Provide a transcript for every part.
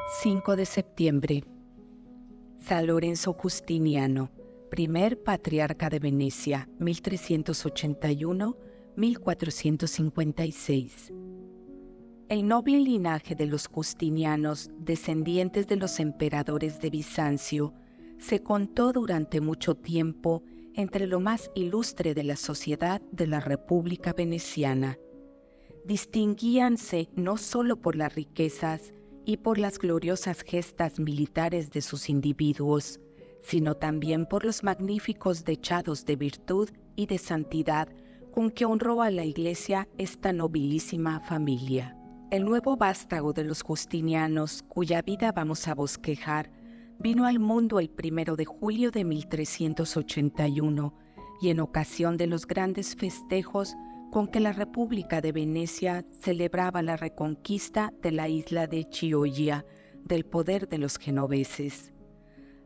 5 de septiembre. San Lorenzo Justiniano, primer patriarca de Venecia, 1381-1456. El noble linaje de los Justinianos, descendientes de los emperadores de Bizancio, se contó durante mucho tiempo entre lo más ilustre de la sociedad de la República Veneciana. Distinguíanse no solo por las riquezas y por las gloriosas gestas militares de sus individuos, sino también por los magníficos dechados de virtud y de santidad con que honró a la Iglesia esta nobilísima familia. El nuevo vástago de los Justinianos, cuya vida vamos a bosquejar, vino al mundo el 1 de julio de 1381 y en ocasión de los grandes festejos con que la República de Venecia celebraba la reconquista de la isla de Chioggia del poder de los genoveses.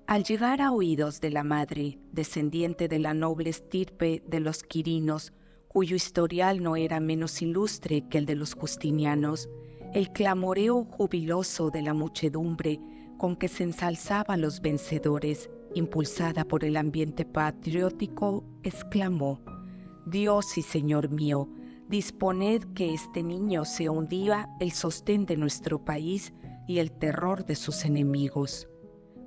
Al llegar a oídos de la madre, descendiente de la noble estirpe de los Quirinos, cuyo historial no era menos ilustre que el de los Justinianos, el clamoreo jubiloso de la muchedumbre con que se ensalzaba a los vencedores, impulsada por el ambiente patriótico, exclamó: «Dios y Señor mío, disponed que este niño sea un día el sostén de nuestro país y el terror de sus enemigos».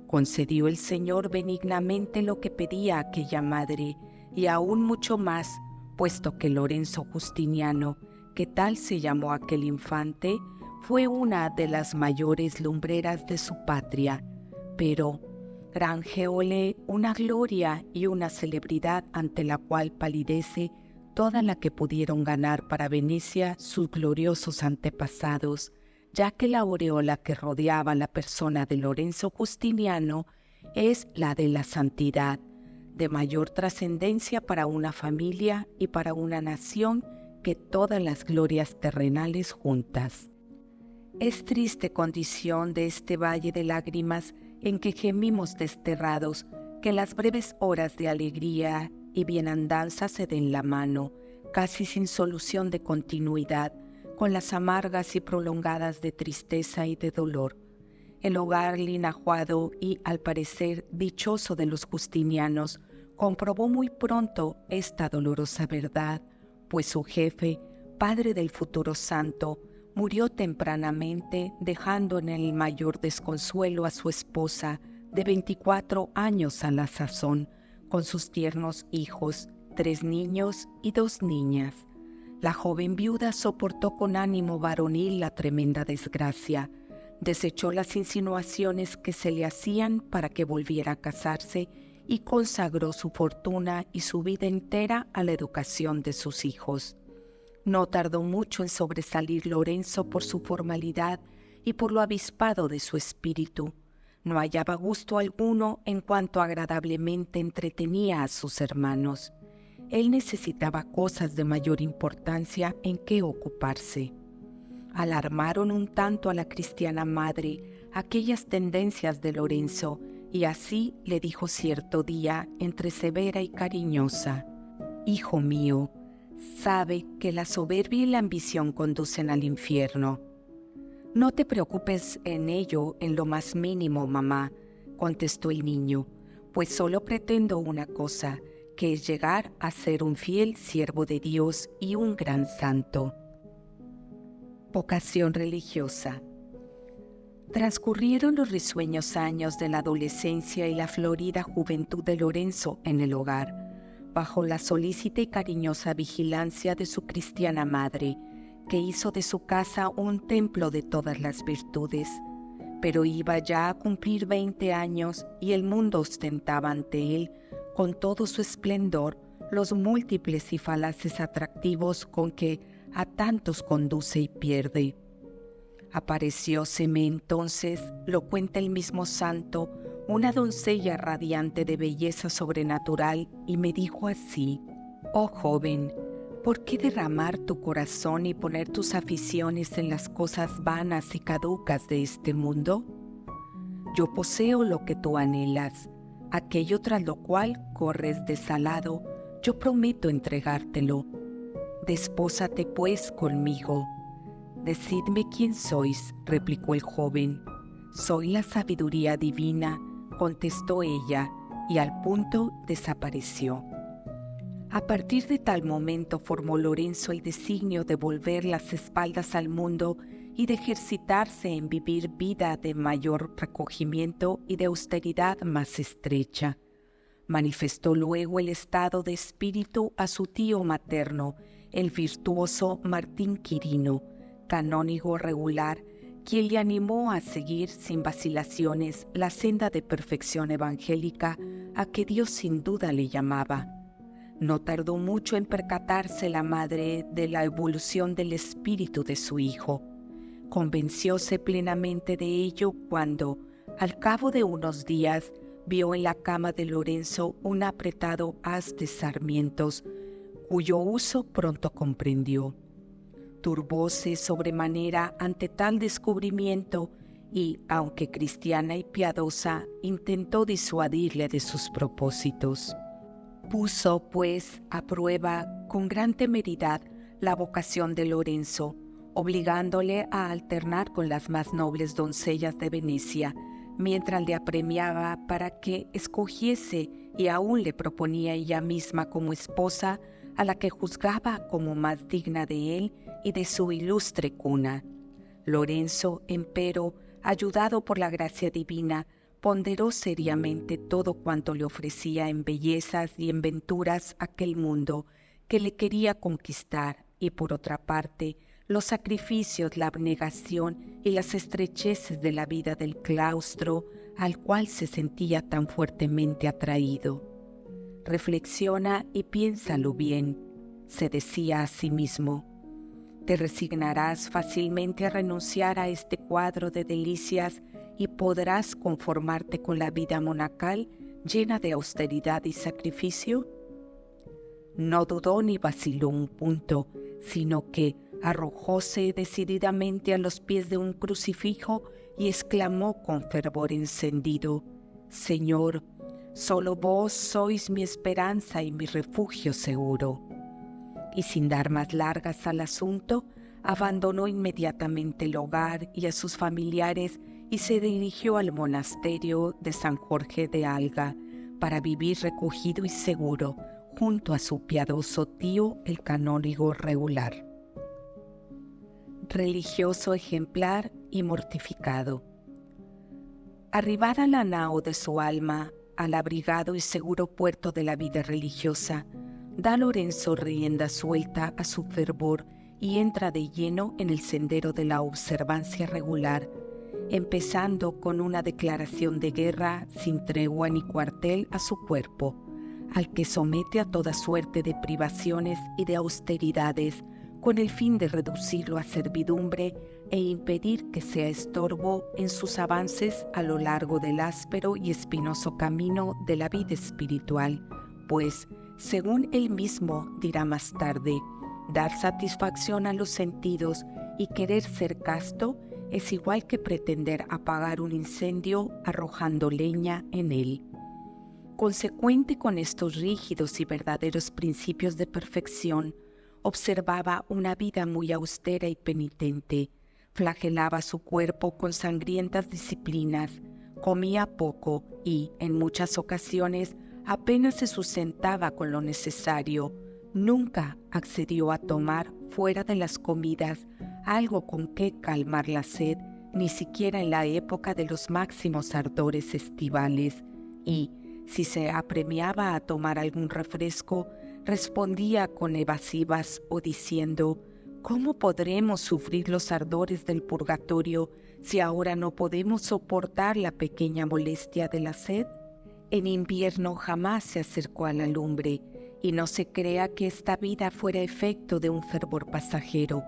Concedió el Señor benignamente lo que pedía aquella madre, y aún mucho más, puesto que Lorenzo Justiniano, que tal se llamó aquel infante, fue una de las mayores lumbreras de su patria, pero granjeóle una gloria y una celebridad ante la cual palidece toda la que pudieron ganar para Venecia sus gloriosos antepasados, ya que la aureola que rodeaba la persona de Lorenzo Justiniano es la de la santidad, de mayor trascendencia para una familia y para una nación que todas las glorias terrenales juntas. Es triste condición de este valle de lágrimas en que gemimos desterrados, que en las breves horas de alegría y bienandanza se den la mano, casi sin solución de continuidad, con las amargas y prolongadas de tristeza y de dolor. El hogar linajuado y, al parecer, dichoso de los Justinianos, comprobó muy pronto esta dolorosa verdad, pues su jefe, padre del futuro santo, murió tempranamente, dejando en el mayor desconsuelo a su esposa, de 24 años a la sazón, con sus tiernos hijos, 3 niños y 2 niñas. La joven viuda soportó con ánimo varonil la tremenda desgracia, desechó las insinuaciones que se le hacían para que volviera a casarse y consagró su fortuna y su vida entera a la educación de sus hijos. No tardó mucho en sobresalir Lorenzo por su formalidad y por lo avispado de su espíritu. No hallaba gusto alguno en cuanto agradablemente entretenía a sus hermanos. Él necesitaba cosas de mayor importancia en que ocuparse. Alarmaron un tanto a la cristiana madre aquellas tendencias de Lorenzo, y así le dijo cierto día, entre severa y cariñosa: «Hijo mío, sabe que la soberbia y la ambición conducen al infierno». «No te preocupes en ello en lo más mínimo, mamá», contestó el niño, «pues solo pretendo una cosa, que es llegar a ser un fiel siervo de Dios y un gran santo». Vocación religiosa. Transcurrieron los risueños años de la adolescencia y la florida juventud de Lorenzo en el hogar, bajo la solícita y cariñosa vigilancia de su cristiana madre, que hizo de su casa un templo de todas las virtudes. Pero iba ya a cumplir 20 años y el mundo ostentaba ante él, con todo su esplendor, los múltiples y falaces atractivos con que a tantos conduce y pierde. Aparecióseme entonces, lo cuenta el mismo santo, una doncella radiante de belleza sobrenatural, y me dijo así: «Oh joven, ¿por qué derramar tu corazón y poner tus aficiones en las cosas vanas y caducas de este mundo? Yo poseo lo que tú anhelas, aquello tras lo cual corres desalado, yo prometo entregártelo. Despósate pues conmigo». «Decidme quién sois», replicó el joven. «Soy la sabiduría divina», contestó ella, y al punto desapareció. A partir de tal momento formó Lorenzo el designio de volver las espaldas al mundo y de ejercitarse en vivir vida de mayor recogimiento y de austeridad más estrecha. Manifestó luego el estado de espíritu a su tío materno, el virtuoso Martín Quirino, canónigo regular, quien le animó a seguir sin vacilaciones la senda de perfección evangélica a que Dios sin duda le llamaba. No tardó mucho en percatarse la madre de la evolución del espíritu de su hijo. Convencióse plenamente de ello cuando, al cabo de unos días, vio en la cama de Lorenzo un apretado haz de sarmientos, cuyo uso pronto comprendió. Turbóse sobremanera ante tal descubrimiento y, aunque cristiana y piadosa, intentó disuadirle de sus propósitos. Puso, pues, a prueba con gran temeridad la vocación de Lorenzo, obligándole a alternar con las más nobles doncellas de Venecia, mientras le apremiaba para que escogiese y aún le proponía ella misma como esposa a la que juzgaba como más digna de él y de su ilustre cuna. Lorenzo, empero, ayudado por la gracia divina, ponderó seriamente todo cuanto le ofrecía en bellezas y en venturas aquel mundo que le quería conquistar, y por otra parte, los sacrificios, la abnegación y las estrecheces de la vida del claustro al cual se sentía tan fuertemente atraído. «Reflexiona y piénsalo bien», se decía a sí mismo. «Te resignarás fácilmente a renunciar a este cuadro de delicias y podrás conformarte con la vida monacal llena de austeridad y sacrificio». No dudó ni vaciló un punto, sino que arrojóse decididamente a los pies de un crucifijo y exclamó con fervor encendido: «Señor, solo vos sois mi esperanza y mi refugio seguro». Y sin dar más largas al asunto, abandonó inmediatamente el hogar y a sus familiares y se dirigió al monasterio de San Jorge de Alga para vivir recogido y seguro junto a su piadoso tío, el canónigo regular. Religioso ejemplar y mortificado. Arribada la nao de su alma al abrigado y seguro puerto de la vida religiosa, da Lorenzo rienda suelta a su fervor y entra de lleno en el sendero de la observancia regular, empezando con una declaración de guerra sin tregua ni cuartel a su cuerpo, al que somete a toda suerte de privaciones y de austeridades, con el fin de reducirlo a servidumbre e impedir que sea estorbo en sus avances a lo largo del áspero y espinoso camino de la vida espiritual, pues, según él mismo dirá más tarde, dar satisfacción a los sentidos y querer ser casto es igual que pretender apagar un incendio arrojando leña en él. Consecuente con estos rígidos y verdaderos principios de perfección, observaba una vida muy austera y penitente, flagelaba su cuerpo con sangrientas disciplinas, comía poco y, en muchas ocasiones, apenas se sustentaba con lo necesario. Nunca accedió a tomar, fuera de las comidas, algo con que calmar la sed, ni siquiera en la época de los máximos ardores estivales, y, si se apremiaba a tomar algún refresco, respondía con evasivas o diciendo: «¿Cómo podremos sufrir los ardores del purgatorio si ahora no podemos soportar la pequeña molestia de la sed?». En invierno jamás se acercó a la lumbre, y no se crea que esta vida fuera efecto de un fervor pasajero,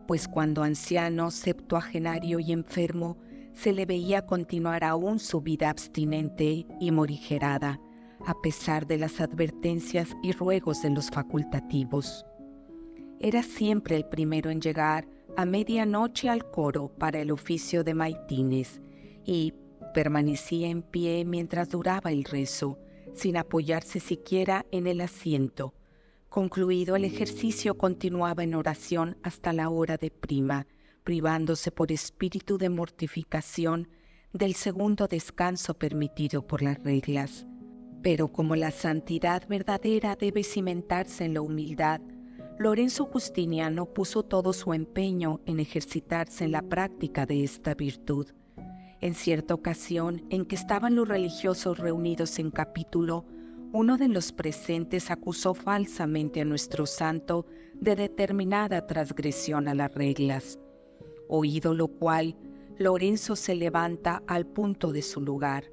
pues cuando anciano, septuagenario y enfermo, se le veía continuar aún su vida abstinente y morigerada, a pesar de las advertencias y ruegos de los facultativos. Era siempre el primero en llegar a medianoche al coro para el oficio de maitines y permanecía en pie mientras duraba el rezo, sin apoyarse siquiera en el asiento. Concluido el ejercicio, continuaba en oración hasta la hora de prima, privándose por espíritu de mortificación del segundo descanso permitido por las reglas. Pero como la santidad verdadera debe cimentarse en la humildad, Lorenzo Justiniano puso todo su empeño en ejercitarse en la práctica de esta virtud. En cierta ocasión, en que estaban los religiosos reunidos en capítulo, uno de los presentes acusó falsamente a nuestro santo de determinada transgresión a las reglas. Oído lo cual, Lorenzo se levanta al punto de su lugar,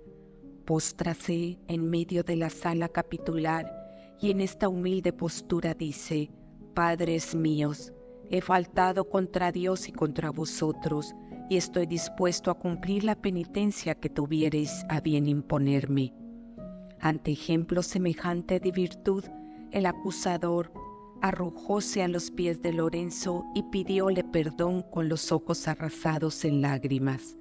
póstrase en medio de la sala capitular y en esta humilde postura dice: Padres míos, he faltado contra Dios y contra vosotros, y estoy dispuesto a cumplir la penitencia que tuviereis a bien imponerme. Ante ejemplo semejante de virtud, el acusador arrojóse a los pies de Lorenzo y pidióle perdón con los ojos arrasados en lágrimas.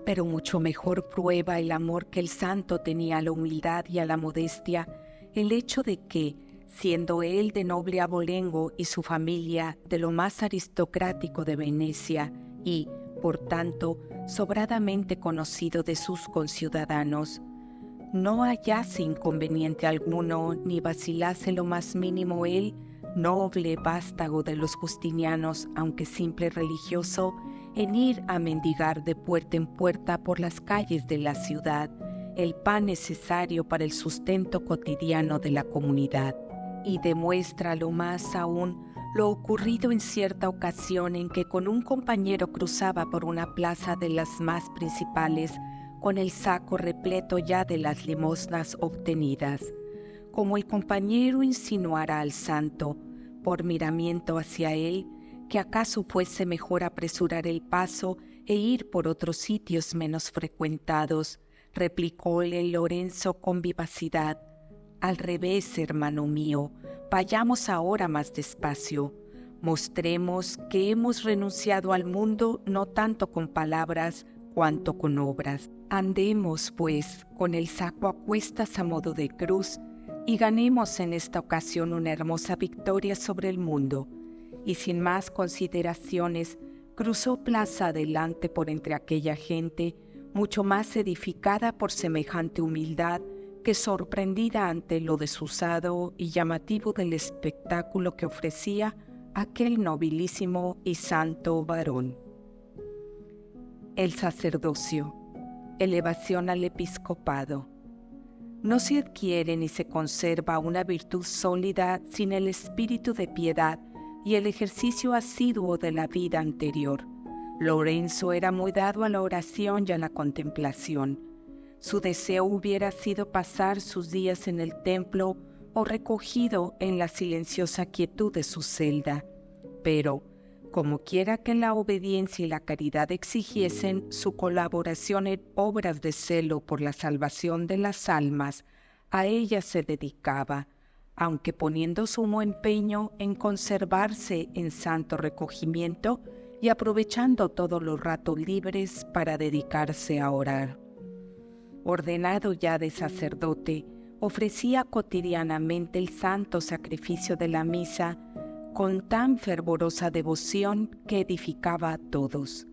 Pero mucho mejor prueba el amor que el santo tenía a la humildad y a la modestia el hecho de que, siendo él de noble abolengo y su familia de lo más aristocrático de Venecia y, por tanto, sobradamente conocido de sus conciudadanos, no hallase inconveniente alguno ni vacilase lo más mínimo él, noble vástago de los justinianos, aunque simple religioso, en ir a mendigar de puerta en puerta por las calles de la ciudad el pan necesario para el sustento cotidiano de la comunidad. Y demuestra lo más aún lo ocurrido en cierta ocasión en que con un compañero cruzaba por una plaza de las más principales con el saco repleto ya de las limosnas obtenidas. Como el compañero insinuara al santo, por miramiento hacia él, que acaso fuese mejor apresurar el paso e ir por otros sitios menos frecuentados, replicóle Lorenzo con vivacidad: Al revés, hermano mío, vayamos ahora más despacio. Mostremos que hemos renunciado al mundo no tanto con palabras cuanto con obras. Andemos, pues, con el saco a cuestas a modo de cruz y ganemos en esta ocasión una hermosa victoria sobre el mundo. Y sin más consideraciones, cruzó plaza adelante por entre aquella gente, mucho más edificada por semejante humildad que sorprendida ante lo desusado y llamativo del espectáculo que ofrecía aquel nobilísimo y santo varón. El sacerdocio, elevación al episcopado. No se adquiere ni se conserva una virtud sólida sin el espíritu de piedad y el ejercicio asiduo de la vida anterior. Lorenzo era muy dado a la oración y a la contemplación. Su deseo hubiera sido pasar sus días en el templo o recogido en la silenciosa quietud de su celda. Pero, como quiera que la obediencia y la caridad exigiesen su colaboración en obras de celo por la salvación de las almas, a ella se dedicaba, aunque poniendo sumo empeño en conservarse en santo recogimiento y aprovechando todos los ratos libres para dedicarse a orar. Ordenado ya de sacerdote, ofrecía cotidianamente el santo sacrificio de la misa con tan fervorosa devoción que edificaba a todos.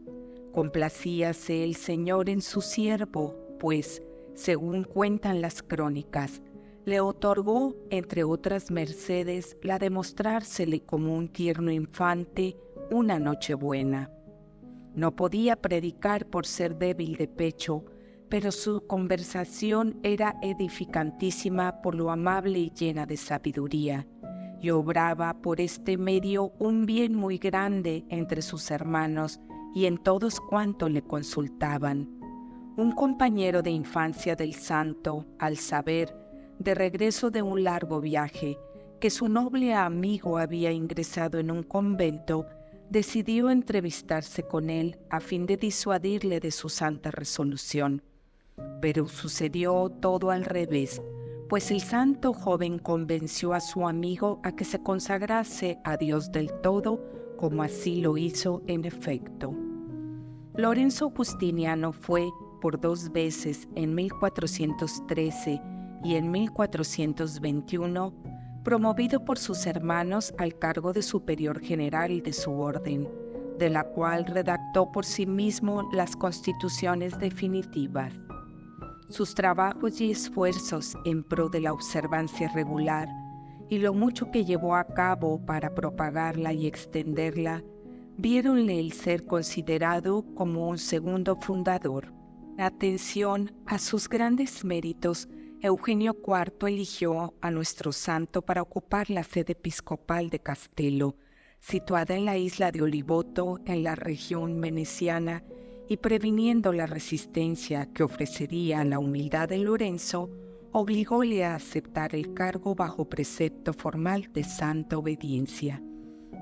Complacíase el Señor en su siervo, pues, según cuentan las crónicas, le otorgó, entre otras mercedes, la de mostrársele como un tierno infante una Nochebuena. No podía predicar por ser débil de pecho, pero su conversación era edificantísima por lo amable y llena de sabiduría, y obraba por este medio un bien muy grande entre sus hermanos y en todos cuantos le consultaban. Un compañero de infancia del santo, al saber, de regreso de un largo viaje, que su noble amigo había ingresado en un convento, decidió entrevistarse con él a fin de disuadirle de su santa resolución. Pero sucedió todo al revés, pues el santo joven convenció a su amigo a que se consagrase a Dios del todo, como así lo hizo en efecto. Lorenzo Justiniano fue, por 2 veces, en 1413 y en 1421, promovido por sus hermanos al cargo de superior general de su orden, de la cual redactó por sí mismo las constituciones definitivas. Sus trabajos y esfuerzos en pro de la observancia regular y lo mucho que llevó a cabo para propagarla y extenderla, viéronle el ser considerado como un segundo fundador. En atención a sus grandes méritos, Eugenio IV eligió a nuestro santo para ocupar la sede episcopal de Castello, situada en la isla de Olivoto, en la región veneciana, y previniendo la resistencia que ofrecería la humildad de Lorenzo, obligóle a aceptar el cargo bajo precepto formal de santa obediencia.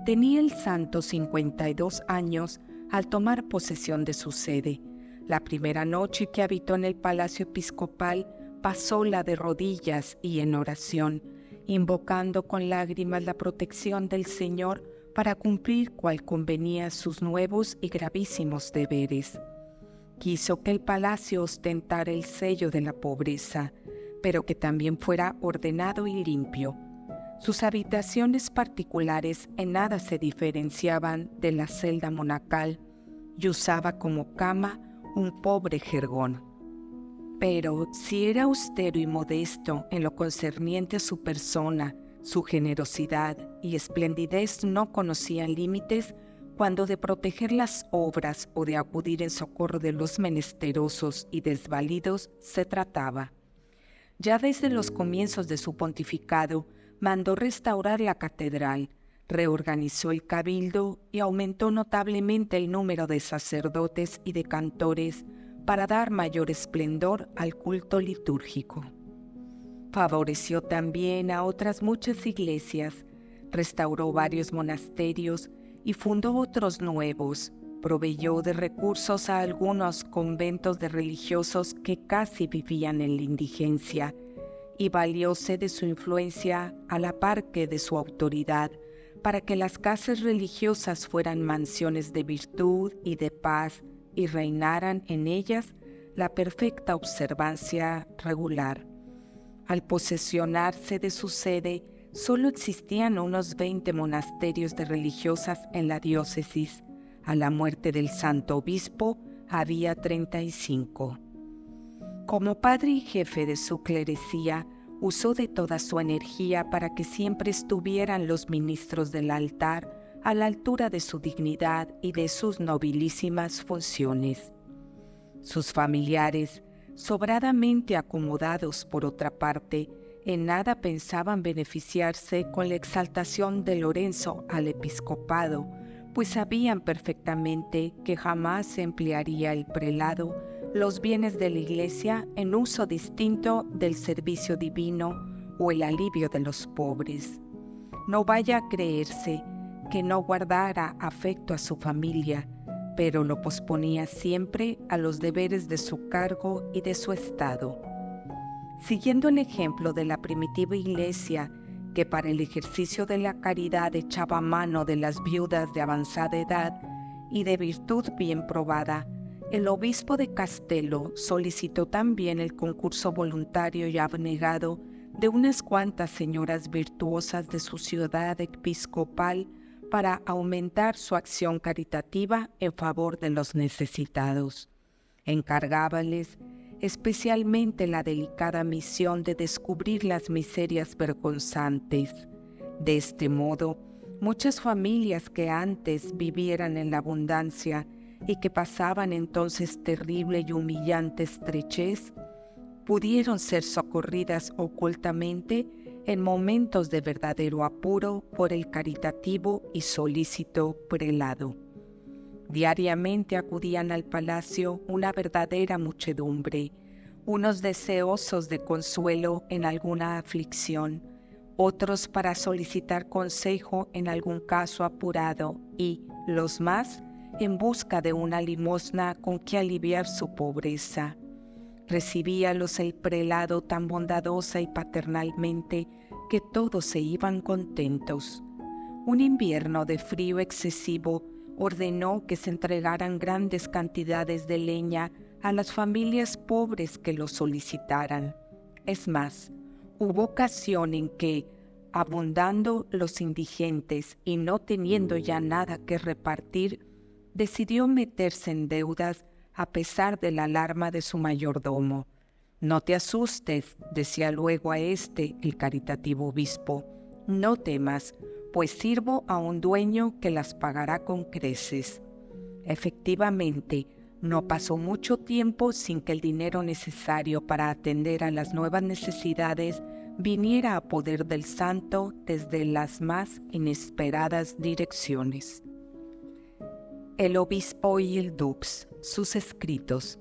Tenía el santo 52 años al tomar posesión de su sede. La primera noche que habitó en el palacio episcopal, pasóla de rodillas y en oración, invocando con lágrimas la protección del Señor para cumplir cual convenía sus nuevos y gravísimos deberes. Quiso que el palacio ostentara el sello de la pobreza, pero que también fuera ordenado y limpio. Sus habitaciones particulares en nada se diferenciaban de la celda monacal y usaba como cama un pobre jergón. Pero si era austero y modesto en lo concerniente a su persona, su generosidad y esplendidez no conocían límites cuando de proteger las obras o de acudir en socorro de los menesterosos y desvalidos se trataba. Ya desde los comienzos de su pontificado, mandó restaurar la catedral, reorganizó el cabildo y aumentó notablemente el número de sacerdotes y de cantores para dar mayor esplendor al culto litúrgico. Favoreció también a otras muchas iglesias, restauró varios monasterios y fundó otros nuevos, proveyó de recursos a algunos conventos de religiosos que casi vivían en la indigencia, y valióse de su influencia a la par que de su autoridad para que las casas religiosas fueran mansiones de virtud y de paz y reinaran en ellas la perfecta observancia regular. Al posesionarse de su sede, solo existían unos 20 monasterios de religiosas en la diócesis. A la muerte del santo obispo había 35. Como padre y jefe de su clerecía, usó de toda su energía para que siempre estuvieran los ministros del altar a la altura de su dignidad y de sus nobilísimas funciones. Sus familiares, sobradamente acomodados por otra parte, en nada pensaban beneficiarse con la exaltación de Lorenzo al episcopado, pues sabían perfectamente que jamás se emplearía el prelado los bienes de la Iglesia en uso distinto del servicio divino o el alivio de los pobres. No vaya a creerse que no guardara afecto a su familia, pero lo posponía siempre a los deberes de su cargo y de su estado. Siguiendo el ejemplo de la primitiva Iglesia, que para el ejercicio de la caridad echaba mano de las viudas de avanzada edad y de virtud bien probada, el obispo de Castello solicitó también el concurso voluntario y abnegado de unas cuantas señoras virtuosas de su ciudad episcopal para aumentar su acción caritativa en favor de los necesitados. Encargábales especialmente la delicada misión de descubrir las miserias vergonzantes. De este modo, muchas familias que antes vivieran en la abundancia y que pasaban entonces terrible y humillante estrechez, pudieron ser socorridas ocultamente en momentos de verdadero apuro por el caritativo y solícito prelado. Diariamente acudían al palacio una verdadera muchedumbre, unos deseosos de consuelo en alguna aflicción, otros para solicitar consejo en algún caso apurado y, los más, en busca de una limosna con que aliviar su pobreza. Recibíalos el prelado tan bondadosa y paternalmente que todos se iban contentos. Un invierno de frío excesivo ordenó que se entregaran grandes cantidades de leña a las familias pobres que lo solicitaran. Es más, hubo ocasión en que, abundando los indigentes y no teniendo ya nada que repartir, decidió meterse en deudas a pesar de la alarma de su mayordomo. «No te asustes», decía luego a el caritativo obispo. «No temas, pues sirvo a un dueño que las pagará con creces». Efectivamente, no pasó mucho tiempo sin que el dinero necesario para atender a las nuevas necesidades viniera a poder del santo desde las más inesperadas direcciones. El obispo y el dux, sus escritos.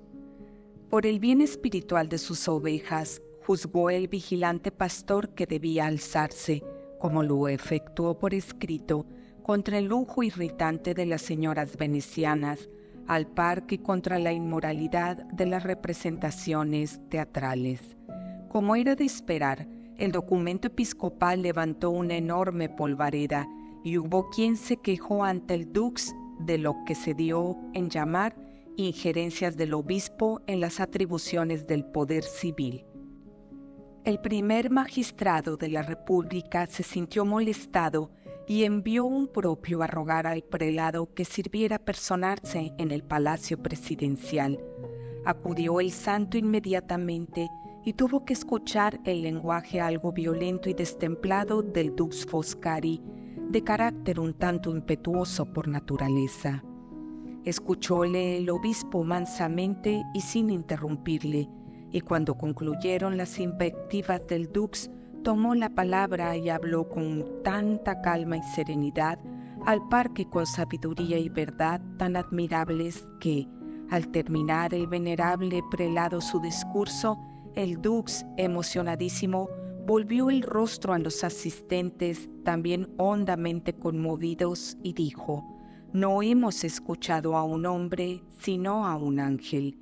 Por el bien espiritual de sus ovejas, juzgó el vigilante pastor que debía alzarse, como lo efectuó por escrito, contra el lujo irritante de las señoras venecianas, al par que contra la inmoralidad de las representaciones teatrales. Como era de esperar, el documento episcopal levantó una enorme polvareda y hubo quien se quejó ante el dux de lo que se dio en llamar injerencias del obispo en las atribuciones del poder civil. El primer magistrado de la República se sintió molestado y envió un propio a rogar al prelado que sirviera personarse en el palacio presidencial. Acudió el santo inmediatamente y tuvo que escuchar el lenguaje algo violento y destemplado del dux Foscari, de carácter un tanto impetuoso por naturaleza. Escuchóle el obispo mansamente y sin interrumpirle, y cuando concluyeron las invectivas del dux, tomó la palabra y habló con tanta calma y serenidad, al par que con sabiduría y verdad tan admirables que, al terminar el venerable prelado su discurso, el dux, emocionadísimo, volvió el rostro a los asistentes, también hondamente conmovidos, y dijo: «No hemos escuchado a un hombre, sino a un ángel».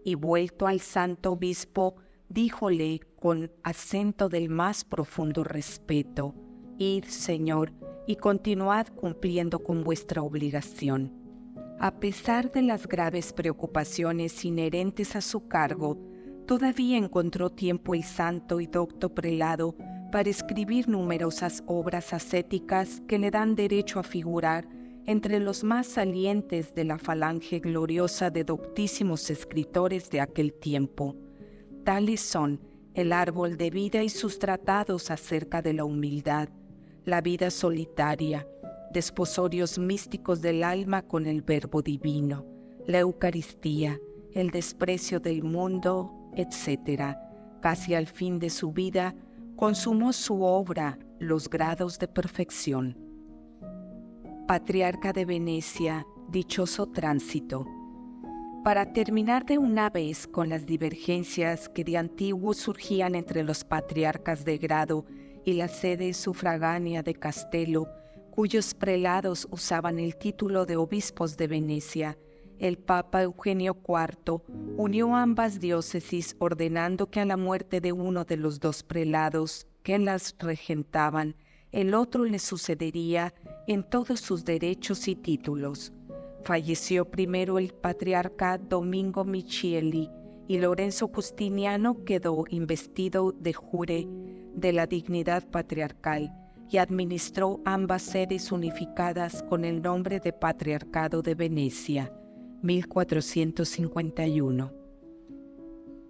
Y vuelto al santo obispo, díjole con acento del más profundo respeto: «Id, Señor, y continuad cumpliendo con vuestra obligación». A pesar de las graves preocupaciones inherentes a su cargo, todavía encontró tiempo el santo y docto prelado para escribir numerosas obras ascéticas que le dan derecho a figurar entre los más salientes de la falange gloriosa de doctísimos escritores de aquel tiempo. Tales son el árbol de vida y sus tratados acerca de la humildad, la vida solitaria, desposorios místicos del alma con el verbo divino, la Eucaristía, el desprecio del mundo, etc. Casi al fin de su vida, consumó su obra, Los grados de perfección. Patriarca de Venecia, dichoso tránsito. Para terminar de una vez con las divergencias que de antiguo surgían entre los patriarcas de grado y la sede sufragánea de Castello, cuyos prelados usaban el título de obispos de Venecia, el Papa Eugenio IV unió ambas diócesis ordenando que a la muerte de uno de los dos prelados que las regentaban, el otro le sucedería en todos sus derechos y títulos. Falleció primero el patriarca Domingo Michieli y Lorenzo Justiniano quedó investido de jure de la dignidad patriarcal y administró ambas sedes unificadas con el nombre de Patriarcado de Venecia, 1451.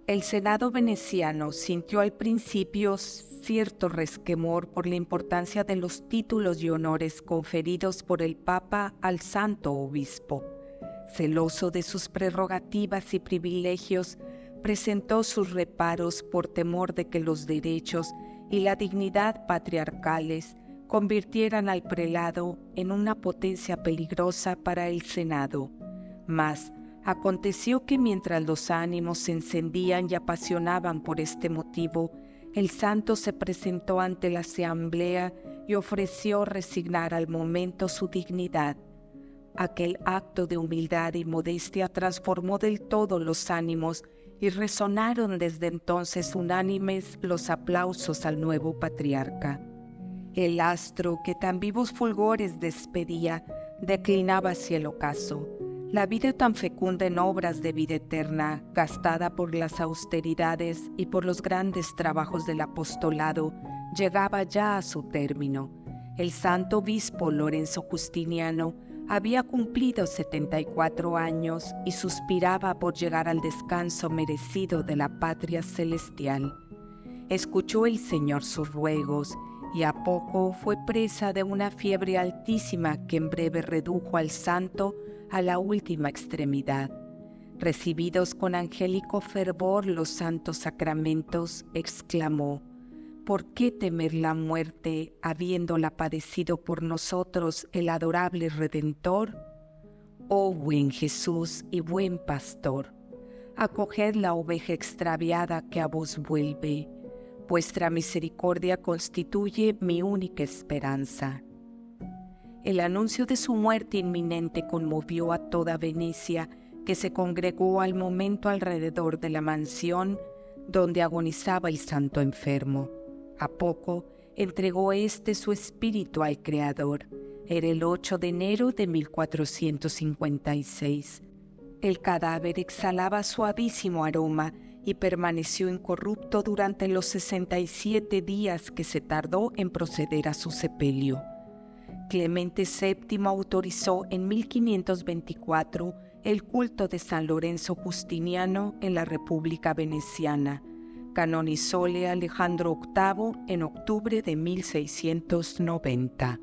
El Senado veneciano sintió al principio cierto resquemor por la importancia de los títulos y honores conferidos por el Papa al Santo Obispo. Celoso de sus prerrogativas y privilegios, presentó sus reparos por temor de que los derechos y la dignidad patriarcales convirtieran al prelado en una potencia peligrosa para el Senado. Mas aconteció que mientras los ánimos se encendían y apasionaban por este motivo, el santo se presentó ante la asamblea y ofreció resignar al momento su dignidad. Aquel acto de humildad y modestia transformó del todo los ánimos y resonaron desde entonces unánimes los aplausos al nuevo patriarca. El astro que tan vivos fulgores despedía declinaba hacia el ocaso. La vida tan fecunda en obras de vida eterna, gastada por las austeridades y por los grandes trabajos del apostolado, llegaba ya a su término. El santo obispo Lorenzo Justiniano Había cumplido 74 años y suspiraba por llegar al descanso merecido de la patria celestial. Escuchó el Señor sus ruegos y a poco fue presa de una fiebre altísima que en breve redujo al santo a la última extremidad. Recibidos con angélico fervor los santos sacramentos, exclamó: ¿por qué temer la muerte, habiéndola padecido por nosotros el adorable Redentor? Oh buen Jesús y buen Pastor, acoged la oveja extraviada que a vos vuelve. Vuestra misericordia constituye mi única esperanza. El anuncio de su muerte inminente conmovió a toda Venecia, que se congregó al momento alrededor de la mansión donde agonizaba el santo enfermo. A poco entregó su espíritu al Creador. Era el 8 de enero de 1456. El cadáver exhalaba suavísimo aroma y permaneció incorrupto durante los 67 días que se tardó en proceder a su sepelio. Clemente VII autorizó en 1524 el culto de San Lorenzo Justiniano en la República Veneciana. Canonizóle Alejandro VIII en octubre de 1690.